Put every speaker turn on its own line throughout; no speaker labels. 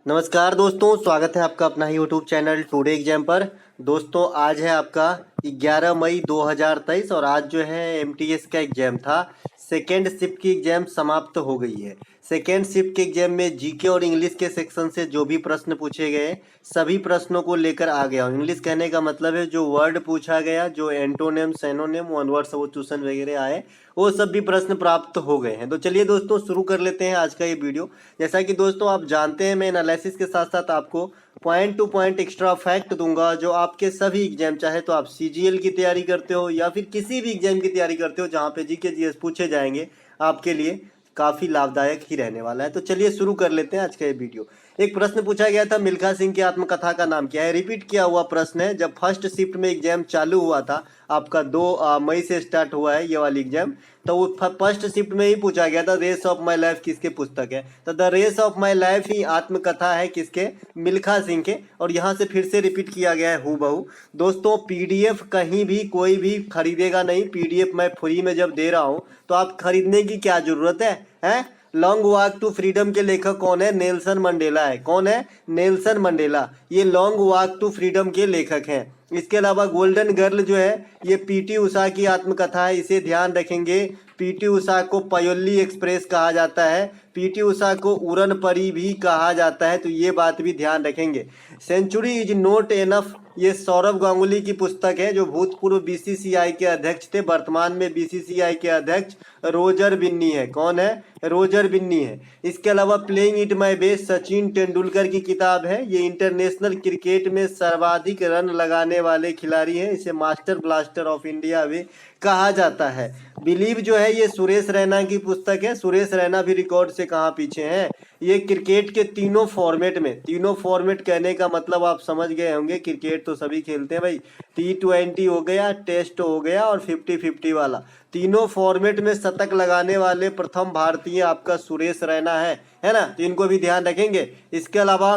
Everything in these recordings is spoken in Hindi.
नमस्कार दोस्तों, स्वागत है आपका अपना ही यूट्यूब चैनल टुडे एग्जाम पर। दोस्तों आज है आपका 11 मई 2023 और आज जो है एमटीएस का एग्जाम था। सेकेंड शिफ्ट की एग्जाम समाप्त हो गई है। सेकेंड शिफ्ट के एग्जाम में जीके और इंग्लिश के सेक्शन से जो भी प्रश्न पूछे गए सभी प्रश्नों को लेकर आ गया हूँ। इंग्लिश कहने का मतलब है जो वर्ड पूछा गया, जो antonym, synonym, one word substitution वगैरह आए वो सब भी प्रश्न प्राप्त हो गए हैं। तो चलिए दोस्तों शुरू कर लेते हैं आज का ये वीडियो। जैसा कि दोस्तों आप जानते हैं मैं एनालिसिस के साथ साथ आपको point two point extra fact दूंगा जो आपके सभी एग्जाम, चाहे तो आप सीजीएल की तैयारी करते हो या फिर किसी भी एग्जाम की तैयारी करते हो जहां पे जीके जीएस पूछे जाएंगे, आपके लिए काफ़ी लाभदायक ही रहने वाला है। तो चलिए शुरू कर लेते हैं आज का ये वीडियो। एक प्रश्न पूछा गया था, मिल्खा सिंह की आत्मकथा का नाम क्या है? रिपीट किया हुआ प्रश्न है। जब फर्स्ट शिफ्ट में एग्जाम चालू हुआ था, आपका 2 मई से स्टार्ट हुआ है ये वाली एग्जाम, तो वो फर्स्ट शिफ्ट में ही पूछा गया था रेस ऑफ माई लाइफ किसके पुस्तक है? तो the race of my life ही आत्मकथा है किसके? मिल्खा सिंह के। और यहाँ से फिर से रिपीट किया गया है हूबहू। दोस्तों पीडीएफ कहीं भी कोई भी खरीदेगा नहीं। पीडीएफ मैं फ्री में जब दे रहा हूँ तो आप खरीदने की क्या जरूरत है? लॉन्ग वॉक टू फ्रीडम के लेखक कौन है? नेल्सन मंडेला है। कौन है? Nelson Mandela. ये लॉन्ग वॉक टू फ्रीडम के लेखक हैं। इसके अलावा गोल्डन गर्ल जो है ये पीटी उषा की आत्मकथा है, इसे ध्यान रखेंगे। पीटी उषा को पयोल्ली एक्सप्रेस कहा जाता है, पीटी उषा को उड़न परी भी कहा जाता है, तो ये बात भी ध्यान रखेंगे। सेंचुरी इज नॉट एनफ ये सौरभ गांगुली की पुस्तक है जो भूतपूर्व बीसीसीआई के अध्यक्ष थे, वर्तमान में बीसीसीआई के अध्यक्ष रोजर बिन्नी है। कौन है? रोजर बिन्नी है। इसके अलावा playing it my best Sachin Tendulkar की किताब है। ये इंटरनेशनल क्रिकेट में सर्वाधिक रन लगाने वाले खिलाड़ी हैं, इसे मास्टर ब्लास्टर ऑफ इंडिया भी कहा जाता है। बिलीव जो है ये सुरेश रैना की पुस्तक है। सुरेश रैना भी रिकॉर्ड से कहाँ पीछे हैं? ये क्रिकेट के तीनों फॉर्मेट में, तीनों फॉर्मेट कहने का मतलब आप समझ गए होंगे, क्रिकेट तो सभी खेलते हैं भाई। T20 हो गया, टेस्ट हो गया और 50-50 वाला, तीनों फॉर्मेट में शतक लगाने वाले प्रथम भारतीय आपका सुरेश रैना है ना? तो इनको भी ध्यान रखेंगे। इसके अलावा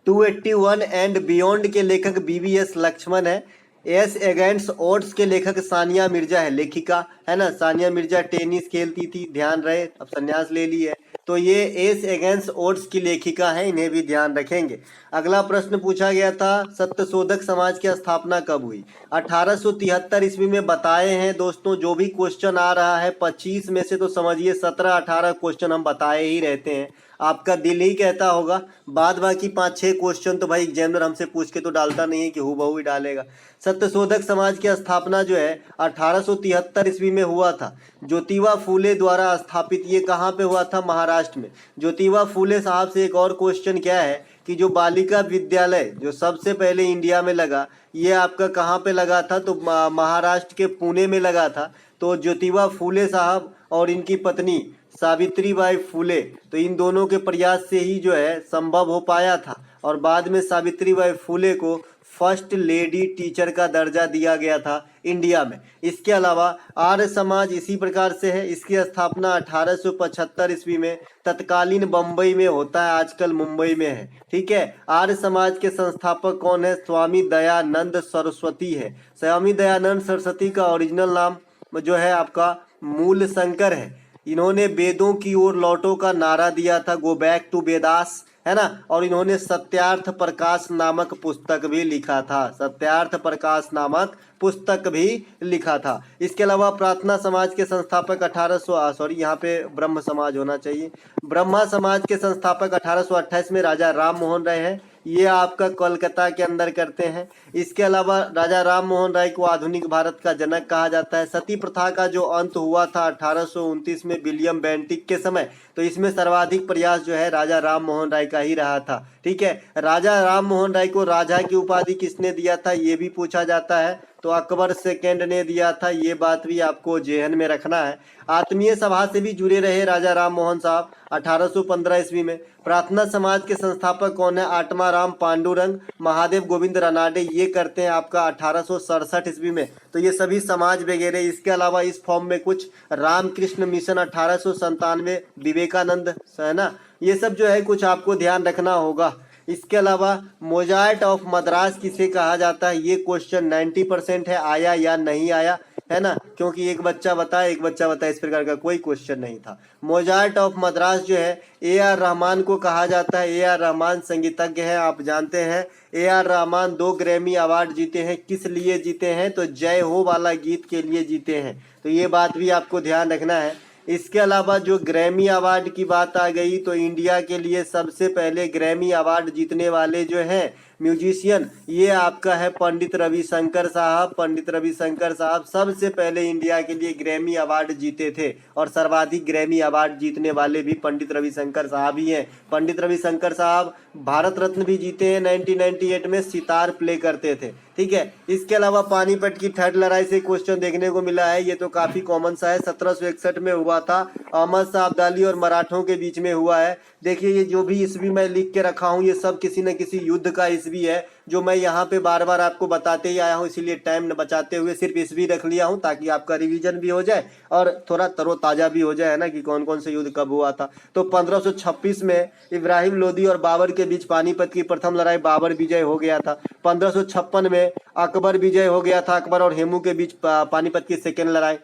281 एंड बियॉन्ड के लेखक बीवीएस लक्ष्मण है। एस अगेंस्ट ओड्स के लेखक सानिया मिर्जा है, लेखिका है ना? सानिया मिर्जा टेनिस खेलती थी, ध्यान रहे, अब संन्यास ले ली है। तो ये एस अगेंस्ट ओड्स की लेखिका है, इन्हें भी ध्यान रखेंगे। अगला प्रश्न पूछा गया था, सत्यशोधक समाज की स्थापना कब हुई? 1873 ईस्वी में बताए हैं। दोस्तों जो भी क्वेश्चन आ रहा है 25 में से तो समझिए 17-18 क्वेश्चन हम बताए ही रहते हैं। आपका दिल ही कहता होगा, बाद बाकी 5-6 क्वेश्चन तो भाई एग्जामिनर हमसे पूछ के तो डालता नहीं है कि हूबहू ही डालेगा। सत्यशोधक समाज की स्थापना जो है 1873 ईस्वी में हुआ था, ज्योतिबा फूले द्वारा स्थापित। ये कहाँ पे हुआ था? महाराष्ट्र में। ज्योतिबा फूले साहब से एक और क्वेश्चन क्या है कि जो बालिका विद्यालय जो सबसे पहले इंडिया में लगा, ये आपका कहाँ पे लगा था? तो महाराष्ट्र के पुणे में लगा था। तो ज्योतिबा फूले साहब और इनकी पत्नी सावित्रीबाई फूले, तो इन दोनों के प्रयास से ही जो है संभव हो पाया था। और बाद में सावित्रीबाई फूले को फर्स्ट लेडी टीचर का दर्जा दिया गया था इंडिया में। इसके अलावा आर्य समाज इसी प्रकार से है। इसकी स्थापना 1875 ईस्वी में तत्कालीन बम्बई में होता है, आजकल मुंबई में है। ठीक है। आर्य समाज के संस्थापक कौन है? स्वामी दयानंद सरस्वती है। स्वामी दयानंद सरस्वती का ओरिजिनल नाम जो है आपका मूल शंकर है। इन्होंने वेदों की ओर लौटो का नारा दिया था, गो बैक टू वेदास, है ना? और इन्होंने सत्यार्थ प्रकाश नामक पुस्तक भी लिखा था, सत्यार्थ प्रकाश नामक पुस्तक भी लिखा था। इसके अलावा प्रार्थना समाज के संस्थापक 1800 सॉरी यहाँ पे ब्रह्म समाज होना चाहिए। ब्रह्मा समाज के संस्थापक 1828 में राजा राम मोहन राय है। ये आपका कोलकाता के अंदर करते हैं। इसके अलावा राजा राम मोहन राय को आधुनिक भारत का जनक कहा जाता है। सती प्रथा का जो अंत हुआ था 1829 में विलियम बेंटिक के समय, तो इसमें सर्वाधिक प्रयास जो है राजा राम मोहन राय का ही रहा था। ठीक है। राजा राम मोहन राय को राजा की उपाधि किसने दिया था, ये भी पूछा जाता है। तो अकबर सेकेंड ने दिया था, ये बात भी आपको जेहन में रखना है। आत्मीय सभा से भी जुड़े रहे राजा राम मोहन साहब 1815 ईस्वी में। प्रार्थना समाज के संस्थापक कौन है? आत्माराम पांडुरंग, महादेव गोविंद रानाडे, ये करते हैं आपका 1867 ईस्वी में। तो ये सभी समाज वगैरह। इसके अलावा इस फॉर्म में कुछ रामकृष्ण मिशन 1897, विवेकानंद, है ना? ये सब जो है कुछ आपको ध्यान रखना होगा। इसके अलावा मोजार्ट ऑफ मद्रास किसे कहा जाता है? ये क्वेश्चन 90% है, आया या नहीं आया है ना, क्योंकि एक बच्चा बताए इस प्रकार का कोई क्वेश्चन नहीं था। मोजार्ट ऑफ मद्रास जो है ए आर रहमान को कहा जाता है। ए आर रहमान संगीतज्ञ हैं, आप जानते हैं। A R Rahman 2 Grammy award जीते हैं। किस लिए जीते हैं? तो जय हो वाला गीत के लिए जीते हैं। तो ये बात भी आपको ध्यान रखना है। इसके अलावा जो ग्रैमी अवार्ड की बात आ गई तो इंडिया के लिए सबसे पहले ग्रैमी अवार्ड जीतने वाले जो हैं म्यूजिशियन, ये आपका है पंडित रविशंकर साहब। पंडित रविशंकर साहब सबसे पहले इंडिया के लिए ग्रैमी अवार्ड जीते थे और सर्वाधिक ग्रैमी अवार्ड जीतने वाले भी पंडित रविशंकर साहब ही हैं। पंडित रविशंकर साहब भारत रत्न भी जीते हैं। 1998 में सितार प्ले करते थे। ठीक है। इसके अलावा पानीपत की थर्ड लड़ाई से क्वेश्चन देखने को मिला है। ये तो काफी कॉमन सा है। 1761 में हुआ था। अहमद शाह अब्दाली और मराठों के बीच में हुआ है। देखिए ये जो भी ईस्वी मैं लिख के रखा हूँ ये सब किसी न किसी युद्ध का ईस्वी है, जो मैं यहाँ पे बार बार आपको बताते ही आया हूँ, इसीलिए टाइम न बचाते हुए सिर्फ ईस्वी रख लिया हूँ ताकि आपका रिवीजन भी हो जाए और थोड़ा तरोताजा भी हो जाए, है ना, कि कौन कौन से युद्ध कब हुआ था। तो 1526 में इब्राहिम लोदी और बाबर के बीच पानीपत की प्रथम लड़ाई बाबर विजय हो गया था। 1556 में अकबर विजय हो गया था। अकबर और हेमू के बीच पानीपत की सेकेंड लड़ाई।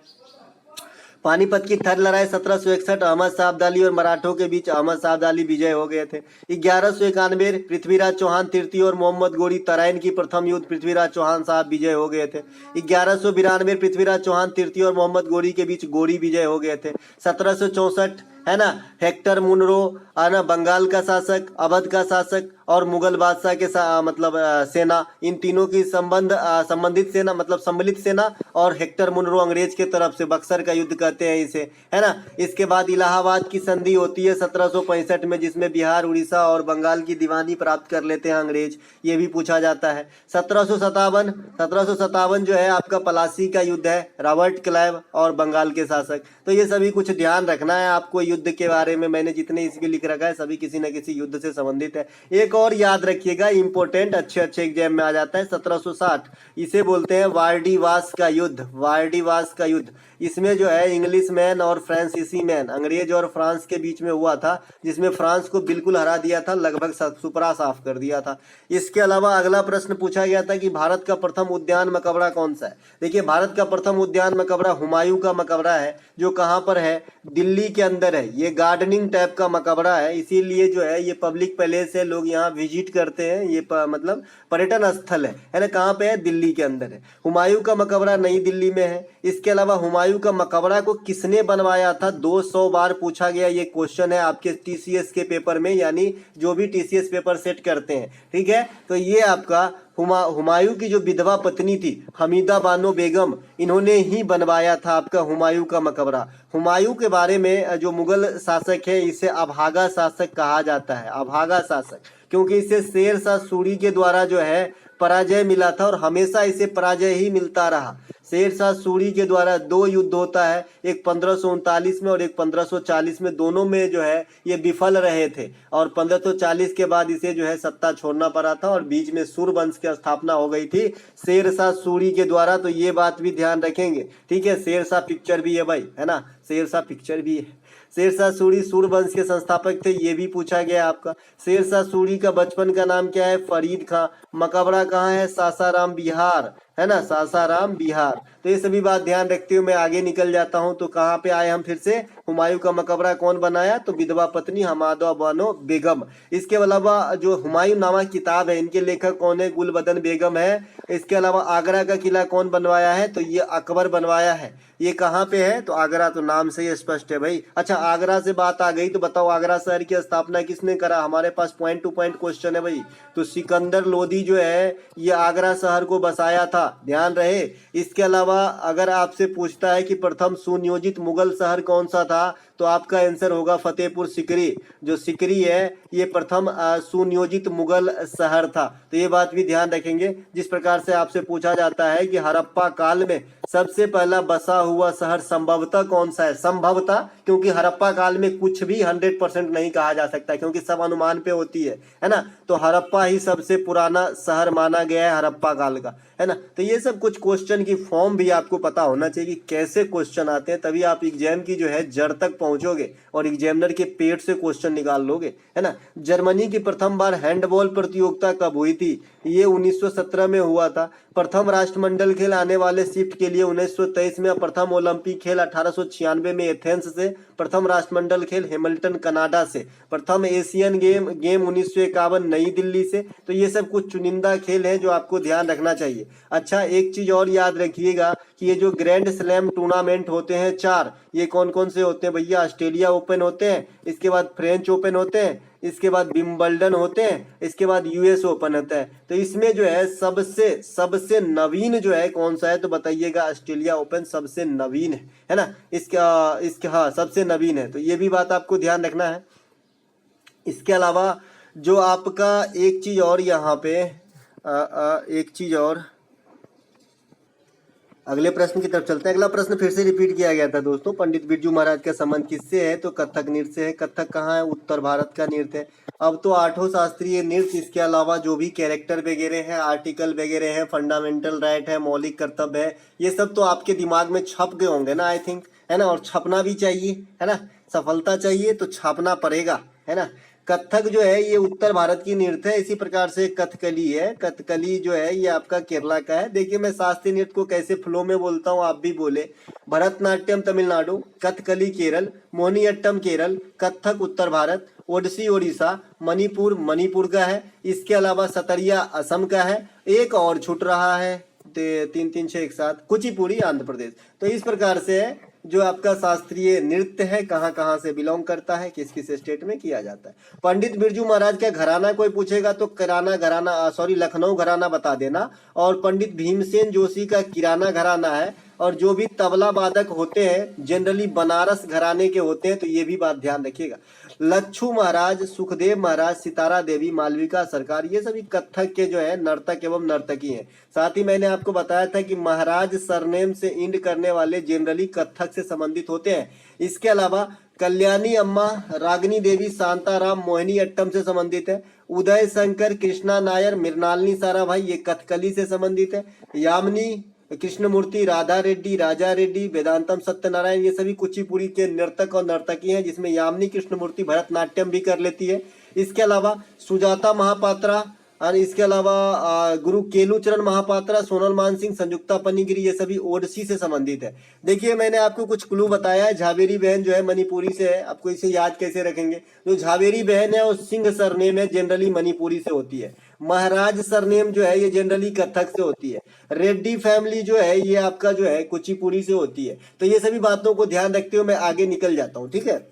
पानीपत की थर्ड लड़ाई 1761 अहमद शाह अब्दाली और मराठों के बीच अहमद शाह अब्दाली विजय हो गए थे। 1191 पृथ्वीराज चौहान तृतीय और मोहम्मद गोरी तराइन की प्रथम युद्ध पृथ्वीराज चौहान साहब विजय हो गए थे। 1192 पृथ्वीराज चौहान तृतीय और मोहम्मद गोरी के बीच गोरी विजय हो गए थे। 1764 है ना, हेक्टर मुनरो है ना, बंगाल का शासक, अवध का शासक और मुगल बादशाह के सेना, इन तीनों की संबंधित सेना मतलब सम्मिलित सेना, और हेक्टर मुनरो अंग्रेज के तरफ से बक्सर का युद्ध कहते हैं इसे, है ना। इसके बाद इलाहाबाद की संधि होती है 1765 में, जिसमें बिहार, उड़ीसा और बंगाल की दीवानी प्राप्त कर लेते हैं अंग्रेज। ये भी पूछा जाता है। 1757 जो है आपका पलासी का युद्ध है, रॉबर्ट क्लाइव और बंगाल के शासक। तो ये सभी कुछ ध्यान रखना है आपको युद्ध के बारे में। मैंने जितने इसमें लिख रखा है सभी किसी न किसी युद्ध से संबंधित है। एक और याद रखिएगा, इंपोर्टेंट, अच्छे एग्जाम में आ जाता है। 1760 इसे बोलते हैं वार्डीवास का युद्ध। वार्डीवास का युद्ध, इसमें जो है इंग्लिश मैन और फ्रांसीसी मैन, अंग्रेज और फ्रांस के बीच में हुआ था, जिसमें फ्रांस को बिल्कुल हरा दिया था, लगभग सुपरा साफ कर दिया था। इसके अलावा अगला प्रश्न पूछा गया था कि भारत का प्रथम उद्यान मकबरा कौन सा है। देखिए भारत का प्रथम उद्यान मकबरा हुमायूं का मकबरा है, जो कहाँ पर है, दिल्ली के अंदर है। ये गार्डनिंग टाइप का मकबरा है, इसीलिए जो है ये पब्लिक प्लेस है, लोग यहाँ विजिट करते हैं। ये मतलब पर्यटन स्थल है ना। कहाँ पे है? दिल्ली के अंदर है। हुमायूं का मकबरा नई दिल्ली में है। इसके अलावा हुमायूं का मकबरा को किसने बनवाया था? 200 बार पूछा गया ये क्वेश्चन है आपके टीसीएस के पेपर में, यानी जो भी टीसीएस पेपर सेट करते हैं। ठीक है, तो ये आपका हुमायूं की जो विधवा पत्नी थी हमीदा बानो बेगम, इन्होंने ही बनवाया था आपका हुमायूं का मकबरा। हुमायूं के बारे में जो मुगल शासक है इसे अभागा शासक कहा जाता है। अभागा शासक, क्योंकि इसे शेर शाह सूरी के द्वारा जो है पराजय मिला था और हमेशा इसे पराजय ही मिलता रहा। शेर शाह सूरी के द्वारा 2 युद्ध होता है, एक 1539 में और एक 1540 में, दोनों में जो है ये विफल रहे थे और 1540 के बाद इसे जो है सत्ता छोड़ना पड़ा था और बीच में सूर्यवंश की स्थापना हो गई थी शेर शाह सूरी के द्वारा। तो ये बात भी ध्यान रखेंगे। ठीक है, शेर शाह पिक्चर भी है भाई, है ना, शेर शाह पिक्चर भी है। शेर शाह सूरी सूर्यवंश के संस्थापक थे, ये भी पूछा गया आपका। शेर शाह सूरी का बचपन का नाम क्या है? फरीद खां। मकबरा कहाँ है? सासाराम बिहार, है ना, सासाराम बिहार। तो ये सभी बात ध्यान रखते हुए मैं आगे निकल जाता हूँ। तो कहाँ पे आए हम फिर से? हुमायूं का मकबरा कौन बनाया? तो विधवा पत्नी हमादा बानो बेगम। इसके अलावा जो हुमायूं नामा किताब है, इनके लेखक कौन है? गुलबदन बेगम है। इसके अलावा आगरा का किला कौन बनवाया है? तो ये अकबर बनवाया है। ये कहाँ पे है? तो आगरा, तो नाम से ही स्पष्ट है भाई। अच्छा, आगरा से बात आ गई तो बताओ आगरा शहर की स्थापना किसने करा? हमारे पास पॉइंट टू पॉइंट क्वेश्चन है भाई। तो सिकंदर लोदी जो है ये आगरा शहर को बसाया था, ध्यान रहे। इसके अलावा अगर आपसे पूछता है कि प्रथम सुनियोजित मुगल शहर कौन सा था, तो आपका आंसर होगा फतेहपुर सिकरी। जो सिकरी है ये प्रथम सुनियोजित मुगल शहर था। तो ये बात भी ध्यान रखेंगे। जिस प्रकार से आपसे पूछा जाता है कि हड़प्पा काल में सबसे पहला बसा हुआ शहर संभवतः कौन सा है? संभवतः, क्योंकि हड़प्पा काल में कुछ भी 100% नहीं कहा जा सकता, क्योंकि सब अनुमान पे होती है ना। तो हड़प्पा ही सबसे पुराना शहर माना गया है हड़प्पा काल का, है ना। तो ये सब कुछ क्वेश्चन की फॉर्म भी आपको पता होना चाहिए कि कैसे क्वेश्चन आते हैं, तभी आप एग्जाम की जो है जड़ तक पहुंचोगे और एग्जामिनर के पेट से क्वेश्चन निकाल लोगे, है ना। जर्मनी की प्रथम बार हैंडबॉल प्रतियोगिता कब हुई थी? ये 1917 में हुआ था। प्रथम राष्ट्रमंडल खेल आने वाले शिफ्ट के लिए 1923 में, प्रथम ओलंपिक खेल 1896 में एथेंस से, प्रथम राष्ट्रमंडल खेल हैमिल्टन कनाडा से, प्रथम एशियन गेम 1951 नई दिल्ली से। तो ये सब कुछ चुनिंदा खेल हैं जो आपको ध्यान रखना चाहिए। अच्छा, एक चीज और याद रखिएगा कि ये जो ग्रैंड स्लैम टूर्नामेंट होते हैं 4, ये कौन कौन से होते हैं भैया? ऑस्ट्रेलिया ओपन होते हैं, इसके बाद फ्रेंच ओपन होते हैं, इसके बाद विंबलडन होते हैं, इसके बाद यूएस ओपन होता है। तो इसमें जो है सबसे नवीन जो है कौन सा है? तो बताइएगा, ऑस्ट्रेलिया ओपन सबसे नवीन है ना? इसके हाँ सबसे नवीन है। तो ये भी बात आपको ध्यान रखना है। इसके अलावा जो आपका एक चीज और यहाँ पे एक चीज और, अगले प्रश्न की तरफ चलते हैं। अगला प्रश्न फिर से रिपीट किया गया था दोस्तों, पंडित बिरजू महाराज का संबंध किससे है? तो कथक नृत्य से है। कथक कहाँ है? उत्तर भारत का नृत्य है। अब तो 8 शास्त्रीय नृत्य, इसके अलावा जो भी कैरेक्टर वगैरह है, आर्टिकल वगैरह है, फंडामेंटल राइट है, मौलिक कर्तव्य है, ये सब तो आपके दिमाग में छप गए होंगे ना, आई थिंक, है ना? और छपना भी चाहिए, है ना? सफलता चाहिए तो छापना पड़ेगा, है ना? कथक जो है ये उत्तर भारत की नृत्य है। इसी प्रकार से कथकली है, कथकली जो है ये आपका केरला का है। देखिए मैं शास्त्रीय नृत्य को कैसे फ्लो में बोलता हूँ, आप भी बोले। भरतनाट्यम तमिलनाडु, कथकली केरल, मोहिनीअट्टम केरल, कथक उत्तर भारत, ओडिसी ओडिशा, मणिपुर मणिपुर का है। इसके अलावा सतरिया असम का है। एक और छूट रहा है, 3 3 6 एक साथ, कुचिपुड़ी आंध्र प्रदेश। तो इस प्रकार से जो आपका शास्त्रीय नृत्य है कहाँ कहाँ से बिलोंग करता है, किस किस स्टेट में किया जाता है। पंडित बिरजू महाराज का घराना कोई पूछेगा तो लखनऊ घराना बता देना। और पंडित भीमसेन जोशी का किराना घराना है। और जो भी तबला वादक होते हैं जनरली बनारस घराने के होते हैं, तो ये भी बात ध्यान रखिएगा। लच्छू महाराज, सुखदेव महाराज, सितारा देवी, मालविका सरकार, ये सभी कथक के जो है नर्तक एवं नर्तकी हैं। साथ ही मैंने आपको बताया था कि महाराज सरनेम से इंड करने वाले जनरली कथक से संबंधित होते हैं। इसके अलावा कल्याणी अम्मा, रागिनी देवी, शांताराम मोहिनीअट्टम से संबंधित है। उदय शंकर, कृष्णा नायर, मृणालिनी साराभाई, ये कथकली से संबंधित है। यामिनी कृष्णमूर्ति, राधा रेड्डी, राजा रेड्डी, वेदांतम सत्यनारायण, ये सभी कुचिपुड़ी के नर्तक और नर्तकी हैं, जिसमें यामिनी कृष्णमूर्ति भरतनाट्यम भी कर लेती है। इसके अलावा सुजाता महापात्रा, और इसके अलावा गुरु केलुचरण महापात्रा, सोनल मानसिंह, संयुक्ता पन्नीगिरी, ये सभी ओडिसी से संबंधित है। देखिए मैंने आपको कुछ क्लू बताया है। झावेरी बहन जो है मणिपुरी से है, आपको इसे याद कैसे रखेंगे? जो झावेरी बहन है वो सिंह सरनेम है, जनरली मणिपुरी से होती है। महाराज सरनेम जो है ये जनरली कथक से होती है। रेड्डी फैमिली जो है ये आपका जो है कुचिपुड़ी से होती है। तो ये सभी बातों को ध्यान रखते हुए मैं आगे निकल जाता हूँ, ठीक है।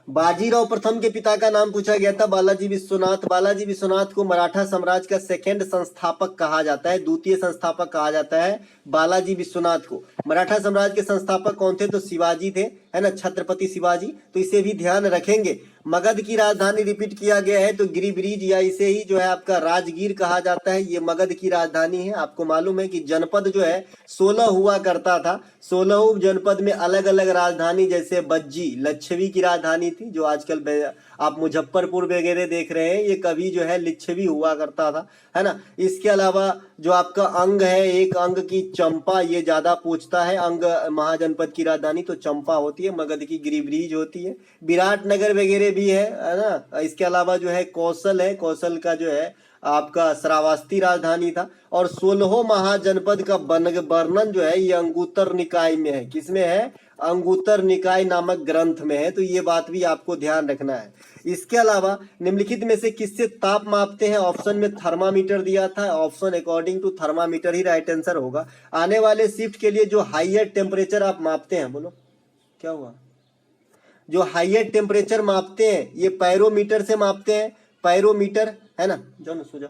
बाजीराव प्रथम के पिता का नाम पूछा गया था, बालाजी विश्वनाथ। बालाजी विश्वनाथ को मराठा साम्राज्य का सेकंड संस्थापक कहा जाता है, द्वितीय संस्थापक कहा जाता है बालाजी विश्वनाथ को। मराठा साम्राज्य के संस्थापक कौन थे? तो शिवाजी थे, है ना, छत्रपति शिवाजी। तो इसे भी ध्यान रखेंगे। मगध की राजधानी रिपीट किया गया है तो गिरिब्रीज, या इसे ही जो है आपका राजगीर कहा जाता है, ये मगध की राजधानी है। आपको मालूम है कि जनपद जो है 16 हुआ करता था। 16 जनपद में अलग अलग राजधानी, जैसे बज्जी लिच्छवी की राजधानी थी, जो आजकल आप मुजफ्फरपुर वगैरह देख रहे हैं, ये कभी जो है लिच्छवी हुआ करता था, है ना। इसके अलावा जो आपका अंग है, एक अंग की चंपा, ये ज्यादा पूछता है। अंग महाजनपद की राजधानी तो चंपा होती है, मगध की गिरिब्रीज होती है। विराटनगर वगैरह भी है ना। इसके अलावा जो है कौशल है, कौशल का जो है आपका श्रावस्ती राजधानी था। और 16 महाजनपद का वर्णन जो है ये अंगुत्तर निकाय में है। किसमें है? अंगुत्तर निकाय नामक ग्रंथ में है। तो ये बात भी आपको ध्यान रखना है। इसके अलावा निम्नलिखित में से किससे ताप मापते हैं? ऑप्शन में थर्मामीटर दिया था, ऑप्शन अकॉर्डिंग टू थर्मामीटर ही राइट आंसर होगा। आने वाले शिफ्ट के लिए जो हाईयर टेम्परेचर आप मापते हैं, बोलो क्या हुआ? जो हाईयर टेम्परेचर मापते हैं ये पैरोमीटर से मापते हैं। पैरोमीटर, है ना, जो ना सोचा,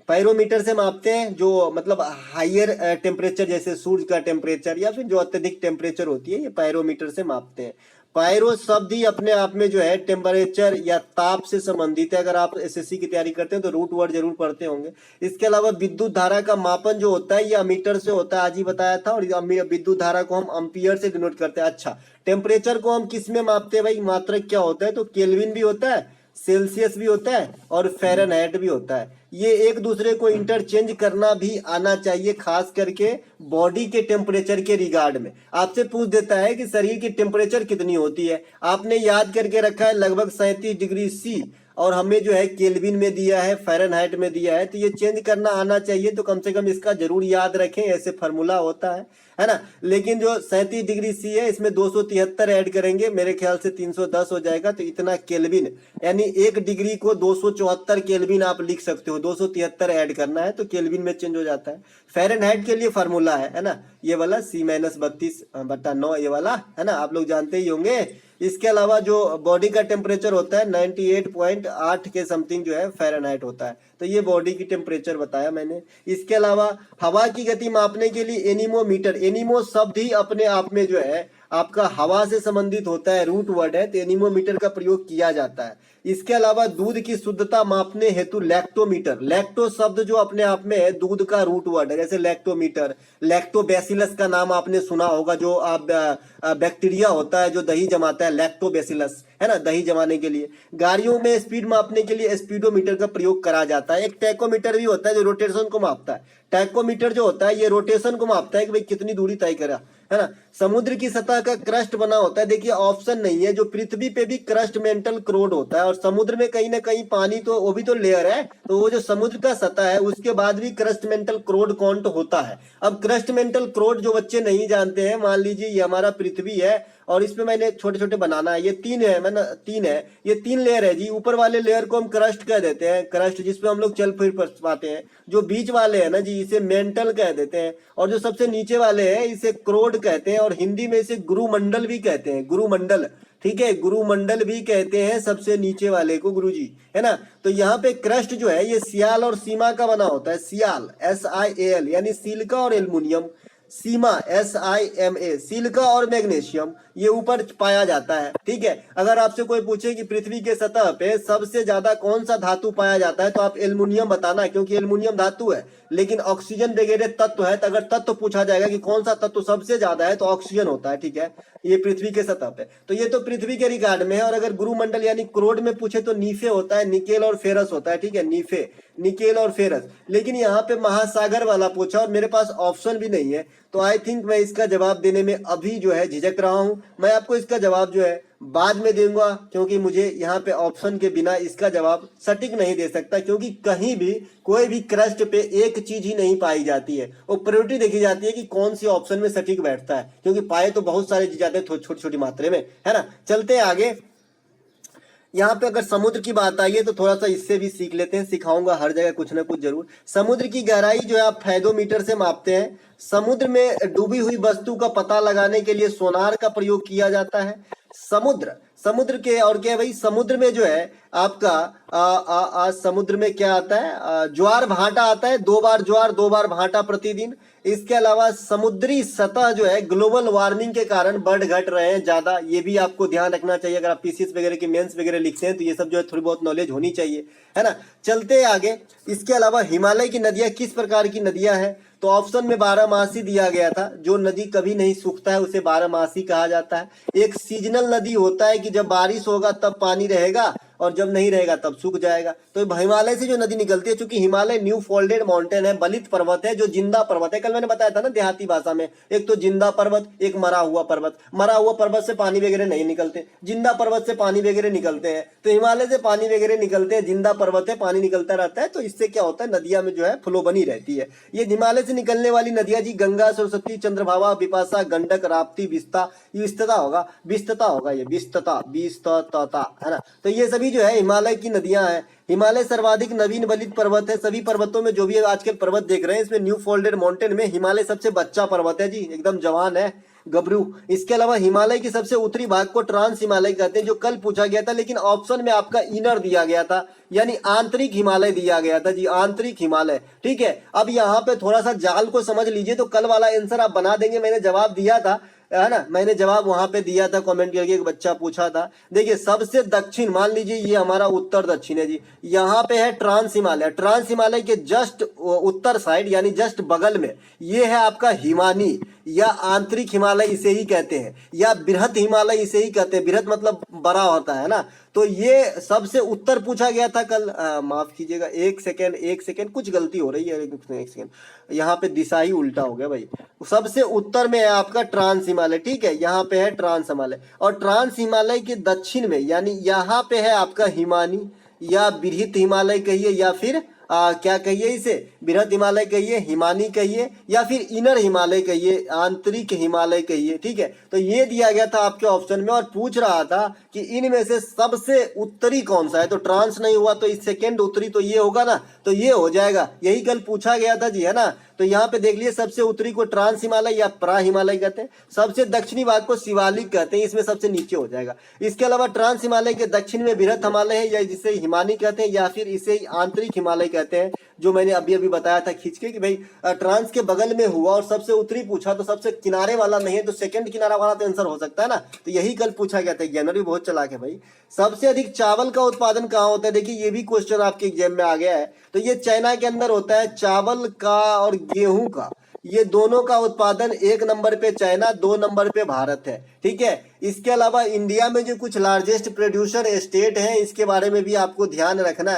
पैरोमीटर से मापते हैं। जो मतलब हाईयर टेम्परेचर, जैसे सूर्य का टेम्परेचर या फिर जो अत्यधिक टेम्परेचर होती है, ये पैरोमीटर से मापते हैं। पायरो शब्द ही अपने आप में जो है टेम्परेचर या ताप से संबंधित है। अगर आप एसएससी की तैयारी करते हैं तो रूट वर्ड जरूर पढ़ते होंगे। इसके अलावा विद्युत धारा का मापन जो होता है ये अमीटर से होता है, आज ही बताया था। और विद्युत धारा को हम एम्पियर से डिनोट करते हैं। अच्छा, टेम्परेचर को हम किस में मापते हैं भाई? मात्रक क्या होता है? तो केल्विन भी होता है, सेल्सियस भी होता है और फ़ारेनहाइट भी होता है। ये एक दूसरे को इंटरचेंज करना भी आना चाहिए, खास करके बॉडी के टेम्परेचर के रिगार्ड में। आपसे पूछ देता है कि शरीर की टेम्परेचर कितनी होती है, आपने याद करके रखा है लगभग 37 डिग्री सी। और हमें जो है केल्विन में दिया है, फ़ारेनहाइट में दिया है, तो ये चेंज करना आना चाहिए। तो कम से कम इसका जरूर याद रखें, ऐसे फार्मूला होता है ना। लेकिन जो 37 डिग्री सी है इसमें 273 ऐड करेंगे, मेरे ख्याल से 310 हो जाएगा। तो इतना केल्विन, यानी 1 डिग्री को 274 केल्विन आप लिख सकते हो, 273 ऐड करना है तो केल्विन में चेंज हो जाता है। फ़ारेनहाइट के लिए फार्मूला है ना, ये वाला C-32/9, ये वाला है ना, आप लोग जानते ही होंगे। इसके अलावा जो बॉडी का टेम्परेचर होता है 98.8 के समथिंग जो है फ़ारेनहाइट होता है। तो ये बॉडी की टेम्परेचर बताया मैंने। इसके अलावा हवा की गति मापने के लिए एनीमोमीटर, एनीमो शब्द ही अपने आप में जो है आपका हवा से संबंधित होता है, रूट वर्ड है, तो एनीमोमीटर का प्रयोग किया जाता है। इसके अलावा दूध की शुद्धता मापने हेतु लैक्टोमीटर, लैक्टो शब्द जो अपने आप में है दूध का रूट वर्ड है, जैसे लैक्टोमीटर। लैक्टोबैसिलस का नाम आपने सुना होगा, जो बैक्टीरिया होता है जो दही जमाता है, लैक्टोबैसिलस है ना, दही जमाने के लिए। गाड़ियों में स्पीड मापने के लिए स्पीडोमीटर का प्रयोग करा जाता है। एक टैकोमीटर भी होता है जो रोटेशन को मापता है। टैकोमीटर जो होता है ये रोटेशन को मापता है कि भाई कितनी दूरी तय करा, है ना। समुद्र की सतह का क्रस्ट बना होता है, देखिए ऑप्शन नहीं है, जो पृथ्वी पे भी क्रस्ट मेंटल क्रोड होता है, और समुद्र में कहीं ना कहीं पानी तो वो भी तो लेयर है, तो वो जो समुद्र का सतह है उसके बाद भी क्रस्ट मेंटल क्रोड कॉन्ट होता है। अब क्रस्ट मेंटल क्रोड जो बच्चे नहीं जानते हैं, मान लीजिए ये हमारा पृथ्वी है और इसमें मैंने छोटे छोटे बनाना है, ये 3 है, मैंने 3 है, ये 3 लेयर है जी। ऊपर वाले लेयर को हम क्रस्ट कह देते हैं, क्रस्ट जिसपे हम लोग चल फिर पाते हैं। जो बीच वाले हैं ना जी, इसे मेंटल कह देते हैं, और जो सबसे नीचे वाले हैं इसे क्रोड कहते हैं, और हिंदी में इसे गुरुमंडल भी कहते हैं, गुरुमंडल, ठीक है, गुरुमंडल भी कहते हैं सबसे नीचे वाले को, गुरुजी, है ना। तो यहाँ पे क्रस्ट जो है ये सियाल और सीमा का बना होता है, सियाल SIAL यानी सिलिका और एल्युमिनियम, सीमा SIMA सिलिका और मैग्नीशियम, ये ऊपर पाया जाता है, ठीक है। अगर आपसे कोई पूछे कि पृथ्वी के सतह पे सबसे ज्यादा कौन सा धातु पाया जाता है, तो आप एल्युमिनियम बताना, क्योंकि एल्युमिनियम धातु है, लेकिन ऑक्सीजन वगैरह तत्व है। तो अगर तत्व पूछा जाएगा कि कौन सा तत्व सबसे ज्यादा है, तो ऑक्सीजन होता है, ठीक है, ये पृथ्वी के सतह पे। तो ये तो पृथ्वी के रिकॉर्ड में है। और अगर गुरुमंडल यानी क्रोड में पूछे तो नीफे होता है, निकेल और फेरस होता है, ठीक है, नीफे, निकेल और फेरस। लेकिन यहाँ पे महासागर वाला पूछा और मेरे पास ऑप्शन भी नहीं है, तो आई थिंक मैं इसका जवाब देने में अभी जो है झिझक रहा हूं। मैं आपको इसका जवाब जो है बाद में दूंगा, क्योंकि मुझे यहाँ पे ऑप्शन के बिना इसका जवाब सटीक नहीं दे सकता, क्योंकि कहीं भी कोई भी क्रस्ट पे एक चीज ही नहीं पाई जाती है, वो प्रायोरिटी देखी जाती है कि कौन सी ऑप्शन में सटीक बैठता है, क्योंकि पाए तो बहुत सारे चीज जाते हैं छोटी छोटी मात्रा में, है ना। चलते हैं आगे। यहाँ पे अगर समुद्र की बात आई है तो थोड़ा सा इससे भी सीख लेते हैं, सिखाऊंगा हर जगह कुछ ना कुछ जरूर। समुद्र की गहराई जो है आप फेदोमीटर से मापते हैं। समुद्र में डूबी हुई वस्तु का पता लगाने के लिए सोनार का प्रयोग किया जाता है। समुद्र के और क्या है भाई, समुद्र में जो है आपका समुद्र में क्या आता है, ज्वार भाटा आता है, 2 बार ज्वार 2 बार भाटा प्रतिदिन। इसके अलावा समुद्री सतह जो है ग्लोबल वार्मिंग के कारण बढ़ घट रहे हैं ज्यादा, ये भी आपको ध्यान रखना चाहिए। अगर आप पीसीएस वगैरह की मेंस वगैरह लिखते हैं तो ये सब जो है थोड़ी बहुत नॉलेज होनी चाहिए, है ना। चलते हैं आगे। इसके अलावा हिमालय की नदियां किस प्रकार की नदियां हैं, तो ऑप्शन में 12मासी दिया गया था। जो नदी कभी नहीं सूखता है उसे 12मासी कहा जाता है। एक सीजनल नदी होता है कि जब बारिश होगा तब पानी रहेगा और जब नहीं रहेगा तब सूख जाएगा। तो हिमालय से जो नदी निकलती है, चूंकि हिमालय न्यू फोल्डेड माउंटेन है, बलित पर्वत है, जो जिंदा पर्वत है, कल मैंने बताया था ना देहाती भाषा में, एक तो जिंदा पर्वत, एक मरा हुआ पर्वत। मरा हुआ पर्वत से पानी वगैरह नहीं निकलते, जिंदा पर्वत से पानी वगैरह निकलते हैं। तो हिमालय से पानी वगैरह निकलते हैं, जिंदा पर्वत है, पानी निकलता रहता है, तो इससे क्या होता है, नदियां में जो है फ्लो बनी रहती है। ये हिमालय से निकलने वाली नदियां जी गंगा, सरस्वती, चंद्रभागा, बिपाशा, गंडक, राप्ती, विस्ता, विस्तता होगा, ये विस्तता, है ना। तो ये सभी जो है हिमालय की नदियां हैं। हिमालय सर्वाधिक नवीन बलित पर्वत है। सभी पर्वतों में जो भी आजकल पर्वत देख रहे हैं, इसमें न्यू फोल्डेड माउंटेन में हिमालय सबसे बच्चा पर्वत है जी, एकदम जवान है, गबरू। इसके अलावा हिमालय की सबसे उत्तरी भाग को ट्रांस हिमालय कहते हैं, जो कल पूछा गया था, लेकिन ऑप्शन में आपका इनर दिया गया था, यानी आंतरिक हिमालय दिया गया था जी, आंतरिक हिमालय, ठीक है। अब यहाँ पे थोड़ा सा जाल को समझ लीजिए, तो कल वाला आंसर आप बना देंगे। मैंने जवाब दिया था, है ना, मैंने जवाब वहां पे दिया था, कमेंट करके एक बच्चा पूछा था। देखिए सबसे दक्षिण, मान लीजिए ये हमारा उत्तर दक्षिण है जी, यहाँ पे है ट्रांस हिमालय। ट्रांस हिमालय के जस्ट उत्तर साइड यानी जस्ट बगल में ये है आपका हिमानी, या आंतरिक हिमालय इसे ही कहते हैं, या बृहत हिमालय इसे ही कहते हैं। बृहत मतलब बड़ा होता है ना। तो ये सबसे उत्तर पूछा गया था कल, माफ कीजिएगा, एक सेकेंड, कुछ गलती हो रही है, एक सेकेंड, यहाँ पे दिशा ही उल्टा हो गया भाई। सबसे उत्तर में है आपका ट्रांस हिमालय, ठीक है, यहाँ पे है ट्रांस हिमालय। और ट्रांस हिमालय के दक्षिण में यानी यहाँ पे है आपका हिमानी, या बृहत हिमालय कहिए, या फिर क्या कहिए इसे, बृहत हिमालय कहिए, हिमानी कहिए, या फिर इनर हिमालय कहिए, आंतरिक हिमालय कहिए। ठीक है, तो ये दिया गया था आपके ऑप्शन में और पूछ रहा था कि इनमें से सबसे उत्तरी कौन सा है। तो ट्रांस नहीं हुआ तो इस सेकेंड उत्तरी तो ये होगा ना, तो ये हो जाएगा, यही कल पूछा गया था जी, है ना। तो यहाँ पे देख लिए, सबसे उत्तरी को ट्रांस हिमालय या प्रा हिमालय कहते हैं, सबसे दक्षिणी भाग को शिवालिक कहते हैं, इसमें सबसे नीचे हो जाएगा। इसके अलावा ट्रांस हिमालय के दक्षिण में बृहत हिमालय है, या जिसे हिमानी कहते हैं, या फिर इसे आंतरिक हिमालय कहते हैं, जो मैंने अभी अभी बताया था खींच के कि भाई ट्रांस के बगल में हुआ और सबसे उत्तरी पूछा, तो सबसे किनारे वाला नहीं है, तो सेकंड किनारा वाला तो आंसर हो सकता है ना। तो यही कल पूछा गया था, एग्जामिनर भी बहुत चालाक है भाई। सबसे अधिक चावल का उत्पादन कहाँ होता है, देखिए ये भी क्वेश्चन आपके एग्जाम में आ गया है। तो ये चाइना के अंदर होता है, चावल का और गेहूं का, ये दोनों का उत्पादन 1 नंबर पे चाइना, 2 नंबर पे भारत है। ठीक है, इसके अलावा इंडिया में जो कुछ लार्जेस्ट प्रोड्यूसर स्टेट है, इसके बारे में भी आपको ध्यान रखना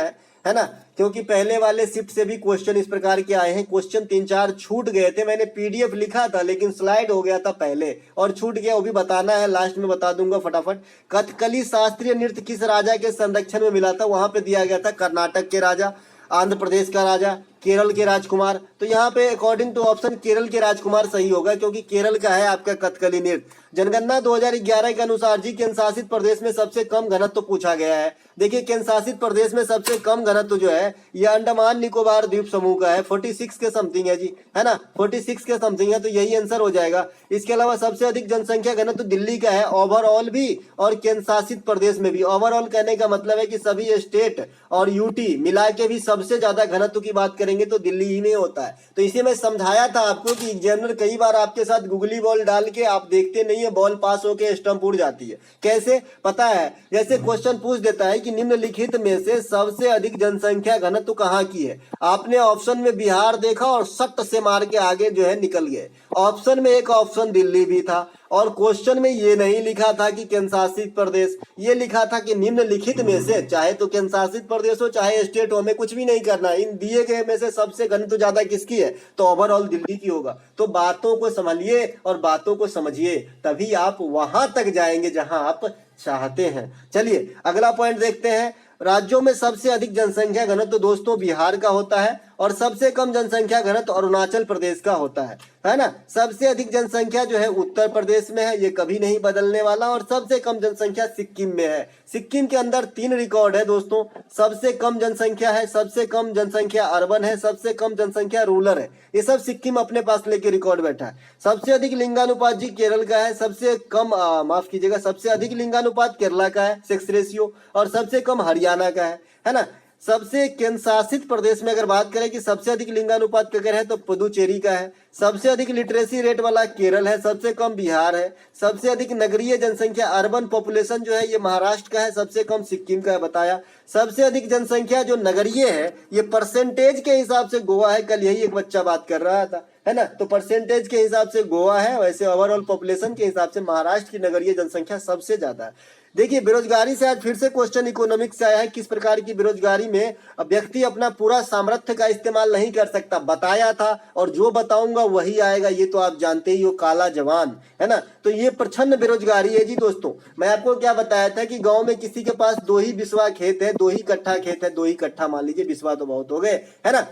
है ना, क्योंकि पहले वाले शिफ्ट से भी क्वेश्चन इस प्रकार के आए हैं। क्वेश्चन 3-4 छूट गए थे, मैंने पीडीएफ लिखा था लेकिन स्लाइड हो गया था पहले और छूट गया, वो भी बताना है, लास्ट में बता दूंगा फटाफट। कथकली शास्त्रीय नृत्य किस राजा के संरक्षण में मिला था, वहां पे दिया गया था कर्नाटक के राजा, आंध्र प्रदेश का राजा, केरल के राजकुमार। तो यहाँ पे अकॉर्डिंग टू ऑप्शन केरल के राजकुमार सही होगा, क्योंकि केरल का है आपका कथकली नृत्य। जनगणना 2011 के अनुसार जी केंद्र शासित प्रदेश में सबसे कम घनत्व पूछा गया है। देखिए केंद्र शासित प्रदेश में सबसे कम घनत्व जो है ये अंडमान निकोबार द्वीप समूह का है, 46 के समथिंग है जी, है ना, 46 के समथिंग है, तो यही आंसर हो जाएगा। इसके अलावा सबसे अधिक जनसंख्या घनत्व दिल्ली का है, ओवरऑल भी और केंद्र शासित प्रदेश में भी। ओवरऑल कहने का मतलब है कि सभी स्टेट और यूटी मिला के भी सबसे ज्यादा घनत्व की बात करेंगे तो दिल्ली ही में होता है। तो इसे मैं समझाया था आपको कि एग्जामिनर कई बार आपके साथ गुगली बॉल डाल के, आप देखते नहीं है, बॉल पास होके स्टंप उड़ जाती है। कैसे पता है, जैसे क्वेश्चन पूछ देता है कि निम्नलिखित में से सबसे अधिक जनसंख्या घनत्व कहाँ की है। आपने ऑप्शन में बिहार देखा और सट से मार के आगे जो है निकल गए। ऑप्शन में एक ऑप्शन दिल्ली भी था और क्वेश्चन में ये नहीं लिखा था कि केंद्र शासित प्रदेश, ये लिखा था कि निम्नलिखित में से, चाहे तो केंद्र शासित प्रदेश हो चाहे स्टेट हो, हमें कुछ भी नहीं करना, इन दिए गए में से सबसे घनत्व ज्यादा किसकी है, तो ओवरऑल दिल्ली की होगा। तो बातों को संभालिए और बातों को समझिए, तभी आप वहां तक जाएंगे जहां आप चाहते हैं। चलिए अगला पॉइंट देखते हैं। राज्यों में सबसे अधिक जनसंख्या घनत्व दोस्तों बिहार का होता है और सबसे कम जनसंख्या घनत्व अरुणाचल प्रदेश का होता है ना। सबसे अधिक जनसंख्या जो है उत्तर प्रदेश में है, ये कभी नहीं बदलने वाला, और सबसे कम जनसंख्या सिक्किम में है। सिक्किम के अंदर 3 रिकॉर्ड है दोस्तों, सबसे कम जनसंख्या है, सबसे कम जनसंख्या अर्बन है, सबसे कम जनसंख्या रूरल है। ये सब सिक्किम अपने पास लेके रिकॉर्ड बैठा है। सबसे अधिक लिंगानुपात जी केरल का है, सबसे कम माफ कीजिएगा, सबसे अधिक लिंगानुपात केरला का है, सेक्स रेशियो, और सबसे कम हरियाणा का है ना। सबसे केंद्र शासित प्रदेश में अगर बात करें कि सबसे अधिक लिंगानुपात अगर है तो पुदुचेरी का है, सबसे अधिक लिटरेसी रेट वाला केरल है, सबसे कम बिहार है, सबसे अधिक नगरीय जनसंख्या अर्बन पॉपुलेशन जो है ये महाराष्ट्र का है, सबसे कम सिक्किम का है बताया। सबसे अधिक जनसंख्या जो नगरीय है ये परसेंटेज के हिसाब से गोवा है, कल यही एक बच्चा बात कर रहा था, है ना। तो परसेंटेज के हिसाब से गोवा है, वैसे ओवरऑल पॉपुलेशन के हिसाब से महाराष्ट्र की नगरीय जनसंख्या सबसे ज्यादा है। देखिए बेरोजगारी से आज फिर से क्वेश्चन इकोनॉमिक्स से आया है, किस प्रकार की बेरोजगारी में व्यक्ति अपना पूरा सामर्थ्य का इस्तेमाल नहीं कर सकता, बताया था, और जो बताऊंगा वही आएगा, ये तो आप जानते ही हो, काला जवान, है ना। तो ये प्रच्छन्न बेरोजगारी है जी दोस्तों। मैं आपको क्या बताया था कि गांव में किसी के पास 2 ही बिस्वा खेत है, 2 ही कट्ठा खेत है, 2 ही कट्ठा मान लीजिए, बिस्वा तो बहुत हो गए, है ना।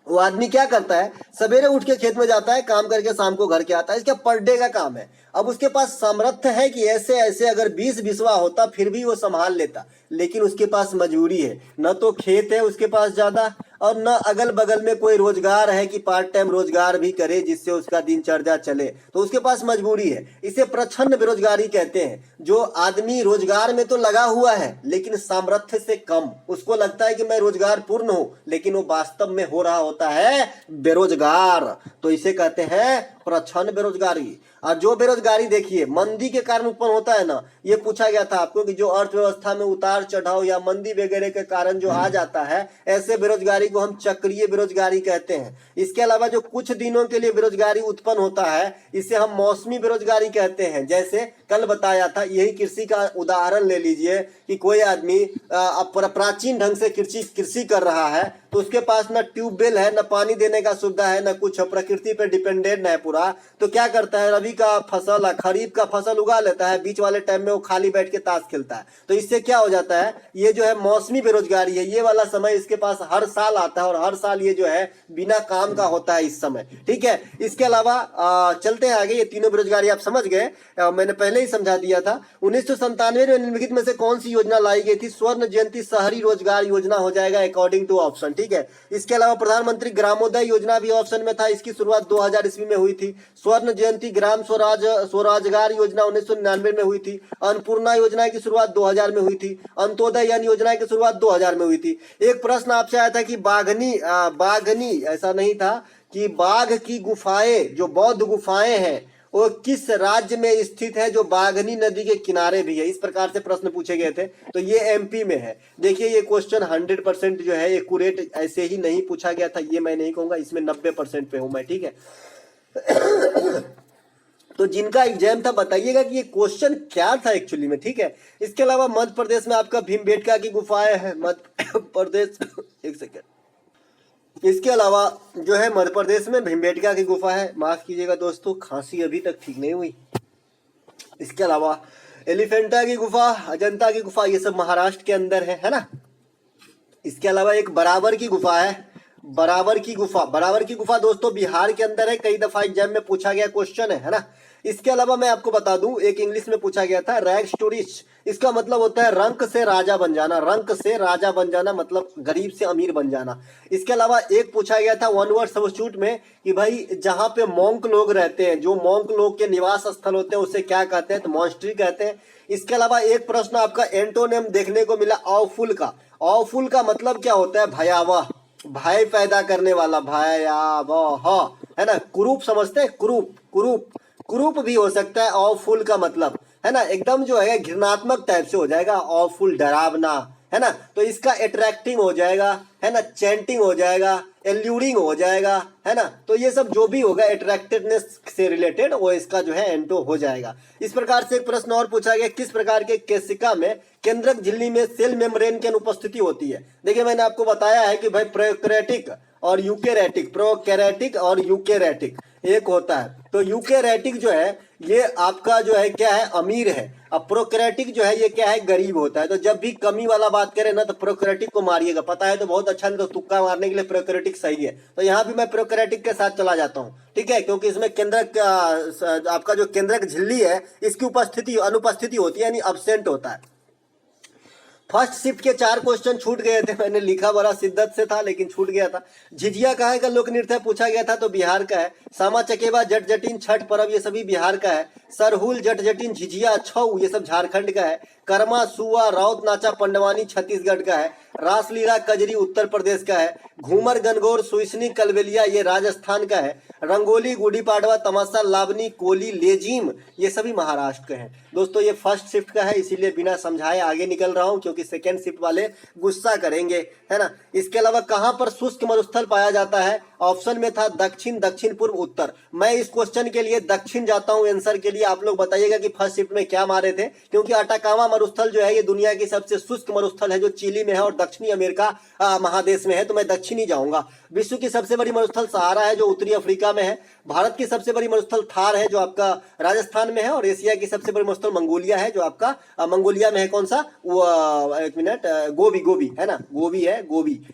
वो आदमी क्या करता है, सवेरे उठ के खेत में जाता है, काम करके शाम को घर के आता है, इसका पर डे का काम है। अब उसके पास सामर्थ्य है कि ऐसे ऐसे अगर 20 बिस्वा होता फिर भी वो संभाल लेता, लेकिन उसके पास मजबूरी है, न तो खेत है उसके पास ज्यादा और न अगल बगल में कोई रोजगार है कि पार्ट टाइम रोजगार भी करे जिससे उसका दिनचर्या चले, तो उसके पास मजबूरी है। इसे प्रच्छन्न बेरोजगारी कहते हैं। जो आदमी रोजगार में तो लगा हुआ है लेकिन सामर्थ्य से कम, उसको लगता है कि मैं रोजगार पूर्ण हूं, लेकिन वो वास्तव में हो रहा होता है बेरोजगार, तो इसे कहते हैं प्रच्छन्न बेरोजगारी। और जो बेरोजगारी देखिए मंदी के कारण उत्पन्न होता है ना, ये पूछा गया था आपको कि जो अर्थव्यवस्था में उतार चढ़ाव या मंदी वगैरह के कारण जो आ जाता है, ऐसे बेरोजगारी को हम चक्रीय बेरोजगारी कहते हैं। इसके अलावा जो कुछ दिनों के लिए बेरोजगारी उत्पन्न होता है, इसे हम मौसमी बेरोजगारी कहते हैं। जैसे कल बताया था, यही कृषि का उदाहरण ले लीजिए कि कोई आदमी प्राचीन ढंग से कृषि कर रहा है, तो उसके पास ना ट्यूबवेल है, ना पानी देने का सुविधा है, ना कुछ, प्रकृति पे डिपेंडेंट है पूरा। तो क्या करता है, रबी का फसल, खरीफ का फसल उगा लेता है, बीच वाले टाइम में वो खाली बैठ के ताश खेलता है। तो इससे क्या हो जाता है, ये जो है मौसमी बेरोजगारी है, ये वाला समय इसके पास हर साल आता है और हर साल ये जो है बिना काम का होता है इस समय। ठीक है, इसके अलावा चलते हैं आगे। ये तीनों बेरोजगारी आप समझ गए, मैंने पहले ही समझा दिया था। 1997 में निम्नलिखित में से कौन सी योजना लाई गई थी? स्वर्ण जयंती शहरी रोजगार योजना हो जाएगा अकॉर्डिंग टू ऑप्शन। ठीक है, इसके अलावा प्रधानमंत्री ग्रामोदय योजना भी ऑप्शन में था, इसकी शुरुआत 2000 ईस्वी में हुई थी। स्वर्ण जयंती ग्राम स्वरोजगार योजना 1999 में हुई थी। अन्नपूर्णा योजना की शुरुआत 2000 में हुई थी। अंत्योदय यानी योजना की शुरुआत 2000 में हुई थी। एक प्रश्न आपसे आया था कि बागनी ऐसा नहीं था कि बाघ की गुफाएं, जो बौद्ध गुफाएं हैं, वो किस राज्य में स्थित है जो बागनी नदी के किनारे भी है? इस प्रकार से प्रश्न पूछे गए थे। तो ये एमपी में है। देखिए ये क्वेश्चन 100% जो है एक्यूरेट ऐसे ही नहीं पूछा गया था, ये मैं नहीं कहूंगा, इसमें 90% पे हूं मैं। ठीक है तो जिनका एग्जाम था बताइएगा कि ये क्वेश्चन क्या था एक्चुअली में। ठीक है, इसके अलावा मध्य प्रदेश में आपका भीमबेटका की गुफाएं है, मध्य प्रदेश एक सेकेंड। इसके अलावा जो है मध्य प्रदेश में भीमबेटका की गुफा है। माफ कीजिएगा दोस्तों, खांसी अभी तक ठीक नहीं हुई। इसके अलावा एलिफेंटा की गुफा, अजंता की गुफा, ये सब महाराष्ट्र के अंदर है ना। इसके अलावा एक बराबर की गुफा है, बराबर की गुफा दोस्तों बिहार के अंदर है। कई दफा एग्जाम में पूछा गया क्वेश्चन है ना। इसके अलावा मैं आपको बता दूं, एक इंग्लिश में पूछा गया था, रैग्स टू रिच, इसका मतलब होता है रंक से राजा बन जाना। रंक से राजा बन जाना मतलब गरीब से अमीर बन जाना। इसके अलावा एक पूछा गया था वन वर्ड सब्स्टिट्यूट में कि भाई जहां पे मॉन्क लोग रहते हैं, जो मॉन्क लोग के निवास स्थल होते हैं, उसे क्या कहते हैं? तो मॉन्स्ट्री कहते हैं। इसके अलावा एक प्रश्न आपका एंटोनिम देखने को मिला ऑफुल का। ऑफुल का मतलब क्या होता है? भयावह, भय पैदा करने वाला, भयावह, है ना। कुरूप समझते हैं? कुरूप भी हो सकता है ऑफुल का मतलब, है ना। एकदम जो है घृणात्मक टाइप से हो जाएगा ऑफुल, डरावना, है ना। तो इसका अट्रैक्टिंग हो जाएगा, है ना, चैंटिंग हो जाएगा, एल्यूरिंग हो जाएगा, है ना। तो ये सब जो भी होगा अट्रैक्टिवनेस से रिलेटेड, वो इसका जो है एंटो हो जाएगा। इस प्रकार से एक प्रश्न और पूछा गया, किस प्रकार के केशिका में केंद्रक झिल्ली में सेल मेम्ब्रेन की अनुपस्थिति होती है? देखिए मैंने आपको बताया है कि भाई प्रोकैरियोटिक और यूकैरियोटिक, प्रोकैरियोटिक और यूकैरियोटिक एक होता है। तो यूकैरियोटिक जो है ये आपका जो है क्या है? अमीर है। अब प्रोकैरियोटिक जो है ये क्या है? गरीब होता है। तो जब भी कमी वाला बात करें ना तो प्रोकैरियोटिक को मारिएगा। पता है तो बहुत अच्छा, नहीं तो तुक्का मारने के लिए प्रोकैरियोटिक सही है। तो यहाँ भी मैं प्रोकैरियोटिक के साथ चला जाता हूँ। ठीक है, क्योंकि इसमें केंद्रक आपका जो केंद्रक झिल्ली है इसकी अनुपस्थिति होती है, यानी अब्सेंट होता है। फर्स्ट शिफ्ट के 4 क्वेश्चन छूट गए थे, मैंने लिखा बड़ा शिद्दत से था लेकिन छूट गया था। झिझिया कहाँ का लोक नृत्य पूछा गया था, तो बिहार का है। सामा चकेबा, जट जटिन, छठ पर्व, ये सभी बिहार का है। सरहुल, जट जटिन, झिझिया, छऊ, ये सब झारखंड का है। कर्मा, सुआ, राउत नाचा, पंडवानी छत्तीसगढ़ का है। रासलीला, कजरी उत्तर प्रदेश का है। घूमर, गनगौर, सुइसनी, कलबेलिया ये राजस्थान का है। रंगोली, गुड़ी पाड़वा, तमाशा, लावनी, कोली, लेजीम ये सभी महाराष्ट्र के हैं। दोस्तों ये फर्स्ट शिफ्ट का है, इसीलिए बिना समझाए आगे निकल रहा हूं, क्योंकि सेकेंड शिफ्ट वाले गुस्सा करेंगे, है ना। इसके अलावा कहां पर शुष्क मरुस्थल पाया जाता है? ऑप्शन में था दक्षिण, दक्षिण पूर्व, उत्तर। मैं इस क्वेश्चन के लिए दक्षिण जाता हूं आंसर के लिए। आप लोग बताइएगा कि फर्स्ट शिफ्ट में क्या मारे थे, क्योंकि अटाकामा मरुस्थल जो है ये दुनिया की सबसे शुष्क मरुस्थल है, जो चिली में है और दक्षिणी अमेरिका महादेश में है। तो मैं दक्षिण ही जाऊंगा। विश्व की सबसे बड़ी मरुस्थल सहारा है, जो उत्तरी अफ्रीका में है। भारत की सबसे बड़ी मरुस्थल थार है, जो आपका राजस्थान में है। और एशिया की सबसे बड़ी मरुस्थल मंगोलिया है, जो आपका मंगोलिया में है। कौन सा? वो एक मिनट, गोबी है ना, गोबी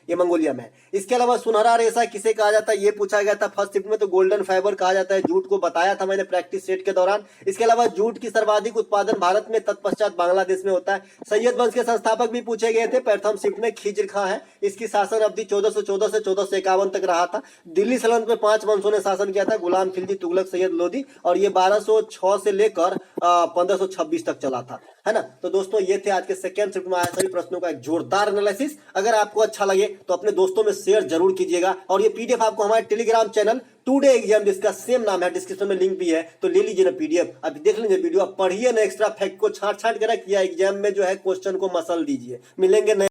ये मंगोलिया में है। इसके अलावा सुनहरा रेशा किसे कहा जाता है, ये पूछा गया था फर्स्ट शिफ्ट में, तो गोल्डन फाइबर कहा जाता है। जूट को बताया था मैंने प्रैक्टिस सेट के दौरान। इसके अलावा जूट की सर्वाधिक उत्पादन भारत में, तत्पश्चात बांग्लादेश में होता है। सैयद वंश के संस्थापक भी पूछे गए थे। प्रथम शिफ्ट में खिज्र खां है, इसकी शासन अवधि 1414 से 1451 तक रहा था। दिल्ली सल्तनत में 5 वंशों ने शासन किया था, गुलाम खिलजी, तुगलक, सैयद लोदी, और ये 1206 से लेकर 1526 तक चला था, है ना। तो दोस्तों ये थे आज के सेकेंड शिफ्ट में आए सभी प्रश्नों का एक जोरदार एनालिसिस। अगर आपको अच्छा लगे तो अपने दोस्तों में शेयर जरूर कीजिएगा। और ये पीडीएफ आपको हमारे टेलीग्राम चैनल टुडे एग्जाम, जिसका सेम नाम है, डिस्क्रिप्शन में लिंक भी है, तो ले लीजिए ना पीडीएफ। अभी देख लीजिए वीडियो, आप पढ़िए ना, एक्स्ट्रा फैक्ट को छांट छांट कर रखिए, एग्जाम में जो है क्वेश्चन को मसल दीजिए। मिलेंगे नए